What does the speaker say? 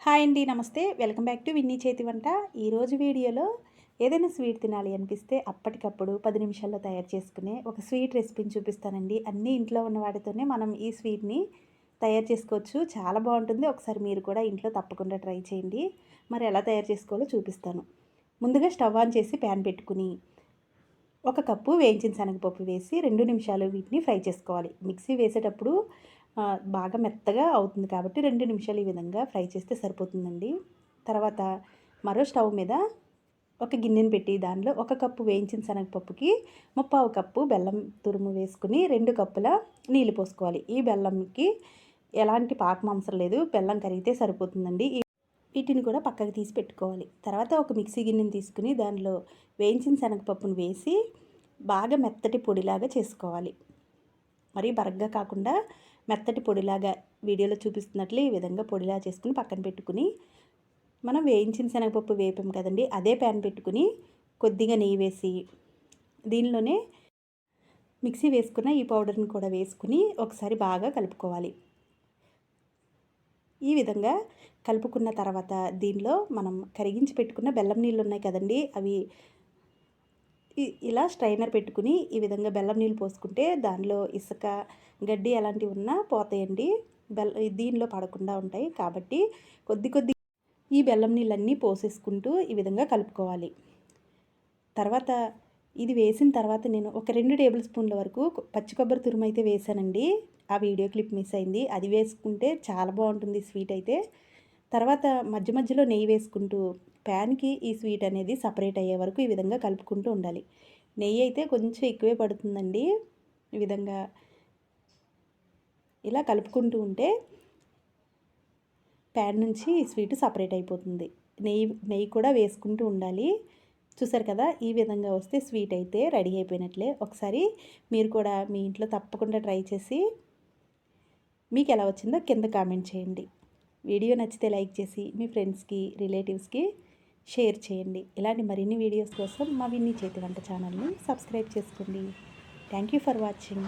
Hi అండి, నమస్తే. Welcome back to Winnie చేతి వంట. ఈరోజు వీడియోలో ఏదైనా స్వీట్ తినాలి అనిపిస్తే అప్పటికప్పుడు 10 నిమిషాల్లో తయారు చేసుకునే ఒక స్వీట్ రెసిపీని చూపిస్తానండి. అన్నీ ఇంట్లో ఉన్న వాటితోనే మనం ఈ స్వీట్ని తయారు చేసుకోవచ్చు. చాలా బాగుంటుంది. ఒకసారి మీరు కూడా ఇంట్లో తప్పకుండా ట్రై చేయండి. మరి ఎలా తయారు చేసుకోవాలో చూపిస్తాను. ముందుగా స్టవ్ ఆన్ చేసి ప్యాన్ పెట్టుకుని ఒక కప్పు వేయించిన శనగపప్పు వేసి 2 నిమిషాలు వీటిని ఫ్రై చేసుకోవాలి. మిక్సీ వేసేటప్పుడు బాగా మెత్తగా అవుతుంది కాబట్టి 2 నిమిషాలు ఈ విధంగా ఫ్రై చేస్తే సరిపోతుందండి. తర్వాత మరో స్టవ్ మీద ఒక గిన్నెని పెట్టి దానిలో 1 కప్పు వేయించిన శనగపప్పుకి 3/4 కప్పు బెల్లం తురుము వేసుకుని 2 కప్పుల నీళ్ళు పోసుకోవాలి. ఈ బెల్లంకి ఎలాంటి పాకం అవసరం లేదు, బెల్లం కరిగితే సరిపోతుందండి. వీటిని కూడా పక్కకు తీసి పెట్టుకోవాలి. తర్వాత ఒక మిక్సీ గిన్నెని తీసుకుని దానిలో వేయించిన శనగపప్పును వేసి బాగా మెత్తటి పొడిలాగా చేసుకోవాలి. మరి బరగ్గా కాకుండా మెత్తటి పొడిలాగా వీడియోలో చూపిస్తున్నట్లు ఈ విధంగా పొడిలా చేసుకుని పక్కన పెట్టుకుని మనం వేయించిన శనగపప్పు వేపాం కదండి, అదే ప్యాన్ పెట్టుకుని కొద్దిగా నెయ్యి వేసి దీనిలోనే మిక్సీ వేసుకున్న ఈ పౌడర్ని కూడా వేసుకుని ఒకసారి బాగా కలుపుకోవాలి. ఈ విధంగా కలుపుకున్న తర్వాత దీనిలో మనం కరిగించి పెట్టుకున్న బెల్లం నీళ్ళు ఉన్నాయి కదండి, అవి ఇలా స్ట్రైనర్ పెట్టుకుని ఈ విధంగా బెల్లం నీళ్ళు పోసుకుంటే దానిలో ఇసుక గడ్డి అలాంటివి ఉన్నా పోతాయండి. దీనిలో పడకుండా ఉంటాయి కాబట్టి కొద్ది ఈ బెల్లం నీళ్ళన్నీ పోసేసుకుంటూ ఈ విధంగా కలుపుకోవాలి. తర్వాత ఇది వేసిన తర్వాత నేను ఒక 2 టేబుల్ స్పూన్ల వరకు పచ్చి కొబ్బరి తురుము అయితే వేసానండి. ఆ వీడియో క్లిప్ మిస్ అయింది. అది వేసుకుంటే చాలా బాగుంటుంది స్వీట్ అయితే. తర్వాత మధ్య మధ్యలో నెయ్యి వేసుకుంటూ ప్యాన్కి ఈ స్వీట్ అనేది సపరేట్ అయ్యే వరకు ఈ విధంగా కలుపుకుంటూ ఉండాలి. నెయ్యి అయితే కొంచెం ఎక్కువే పడుతుందండి. ఈ విధంగా ఇలా కలుపుకుంటూ ఉంటే ప్యాన్ నుంచి ఈ స్వీట్ సపరేట్ అయిపోతుంది. నెయ్యి కూడా వేసుకుంటూ ఉండాలి. చూసారు కదా, ఈ విధంగా వస్తే స్వీట్ అయితే రెడీ అయిపోయినట్లే. ఒకసారి మీరు కూడా మీ ఇంట్లో తప్పకుండా ట్రై చేసి మీకు ఎలా వచ్చిందో కింద కామెంట్ చేయండి. వీడియో నచ్చితే లైక్ చేసి మీ ఫ్రెండ్స్కి, రిలేటివ్స్కి షేర్ చేయండి. ఇలాంటి మరిన్ని వీడియోస్ కోసం మా విన్నీ చేతి వంట ఛానల్ని సబ్స్క్రైబ్ చేసుకోండి. Thank you for watching.